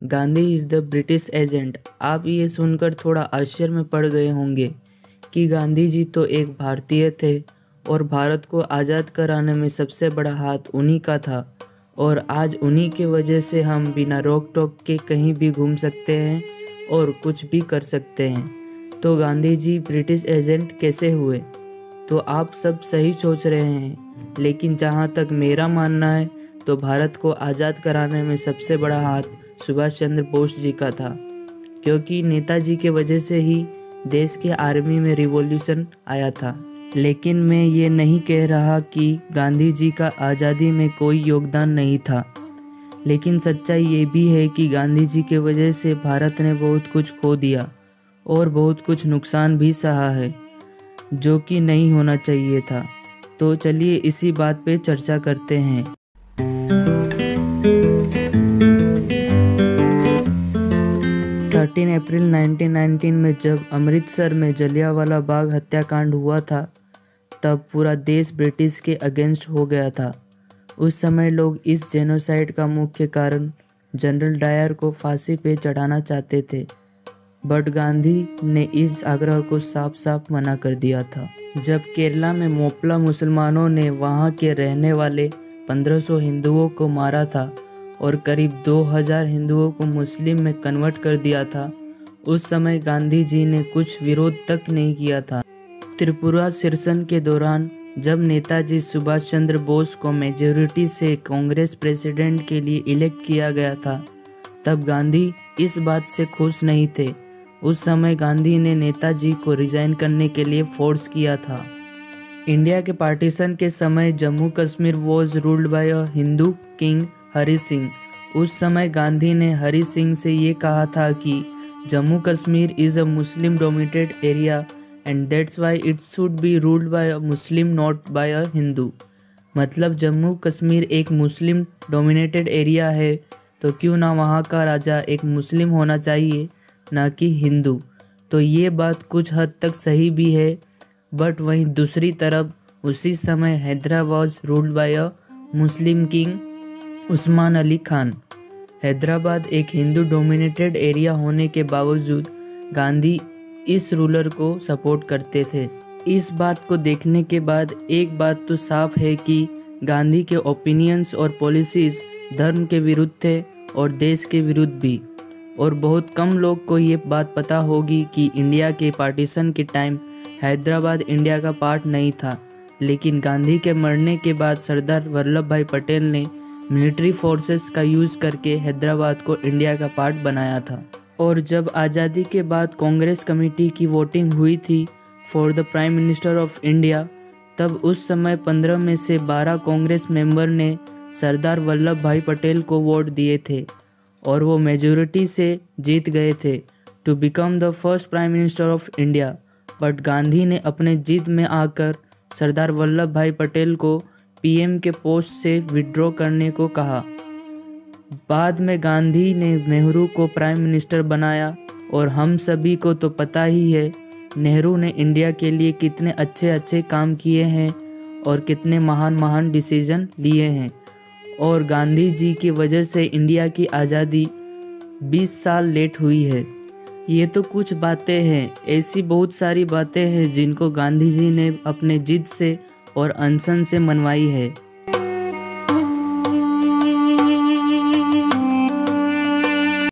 Gandhi is the British agent. आप ये सुनकर थोड़ा आश्चर्य में पड़ गए होंगे कि गांधी जी तो एक भारतीय थे और भारत को आज़ाद कराने में सबसे बड़ा हाथ उन्हीं का था और आज उन्हीं के वजह से हम बिना रोक टोक के कहीं भी घूम सकते हैं और कुछ भी कर सकते हैं। तो गांधी जी ब्रिटिश एजेंट कैसे हुए? तो आप सब सही सोच रहे हैं, लेकिन जहाँ तक मेरा मानना है तो भारत को आज़ाद कराने में सबसे बड़ा हाथ सुभाष चंद्र बोस जी का था, क्योंकि नेताजी के वजह से ही देश के आर्मी में रिवॉल्यूशन आया था। लेकिन मैं ये नहीं कह रहा कि गांधी जी का आज़ादी में कोई योगदान नहीं था, लेकिन सच्चाई ये भी है कि गांधी जी के वजह से भारत ने बहुत कुछ खो दिया और बहुत कुछ नुकसान भी सहा है, जो कि नहीं होना चाहिए था। तो चलिए इसी बात पे चर्चा करते हैं। 13 अप्रैल 1919 में जब अमृतसर में जलियांवाला बाग हत्याकांड हुआ था, तब पूरा देश ब्रिटिश के अगेंस्ट हो गया था। उस समय लोग इस जेनोसाइड का मुख्य कारण जनरल डायर को फांसी पे चढ़ाना चाहते थे, बट गांधी ने इस आग्रह को साफ साफ मना कर दिया था। जब केरला में मोपला मुसलमानों ने वहाँ के रहने वाले 1500 हिंदुओं को मारा था और करीब 2000 हिंदुओं को मुस्लिम में कन्वर्ट कर दिया था, उस समय गांधी जी ने कुछ विरोध तक नहीं किया था। त्रिपुरा सेशन के दौरान जब नेताजी सुभाष चंद्र बोस को मेजॉरिटी से कांग्रेस प्रेसिडेंट के लिए इलेक्ट किया गया था, तब गांधी इस बात से खुश नहीं थे। उस समय गांधी ने नेताजी को रिजाइन करने के लिए फोर्स किया था। इंडिया के पार्टीशन के समय Jammu Kashmir was ruled by a Hindu king Hari Singh. उस समय गांधी ने हरि सिंह से ये कहा था कि Jammu Kashmir is a Muslim dominated area and that's why it should be ruled by a Muslim not by a Hindu. मतलब जम्मू कश्मीर एक मुस्लिम डोमिनेटेड एरिया है, तो क्यों ना वहाँ का राजा एक मुस्लिम होना चाहिए, ना कि हिंदू। तो ये बात कुछ हद तक सही भी है, बट वहीं दूसरी तरफ उसी समय Hyderabad was ruled by a Muslim king Usman Ali Khan. Hyderabad एक हिंदू डोमिनेटेड एरिया होने के बावजूद गांधी इस रूलर को सपोर्ट करते थे। इस बात को देखने के बाद एक बात तो साफ है कि गांधी के ओपिनियंस और पॉलिसीज धर्म के विरुद्ध थे और देश के विरुद्ध भी। और बहुत कम लोग को ये बात पता होगी कि इंडिया के पार्टीशन के टाइम हैदराबाद इंडिया का पार्ट नहीं था, लेकिन गांधी के मरने के बाद सरदार वल्लभ भाई पटेल ने मिलिट्री फोर्सेस का यूज़ करके हैदराबाद को इंडिया का पार्ट बनाया था। और जब आज़ादी के बाद कांग्रेस कमेटी की वोटिंग हुई थी for the prime minister of India, तब उस समय 15 में से 12 कांग्रेस मेंबर ने सरदार वल्लभ भाई पटेल को वोट दिए थे और वो मेजॉरिटी से जीत गए थे to become the first prime minister of India. But Gandhi ने अपने जिद में आकर सरदार वल्लभ भाई पटेल को पीएम के पोस्ट से विड्रॉ करने को कहा। बाद में गांधी ने नेहरू को प्राइम मिनिस्टर बनाया और हम सभी को तो पता ही है नेहरू ने इंडिया के लिए कितने अच्छे अच्छे काम किए हैं और कितने महान महान डिसीजन लिए हैं। और गांधी जी की वजह से इंडिया की आज़ादी 20 साल लेट हुई है। ये तो कुछ बातें हैं, ऐसी बहुत सारी बातें हैं जिनको गांधी जी ने अपने जिद से और अनशन से मनवाई है।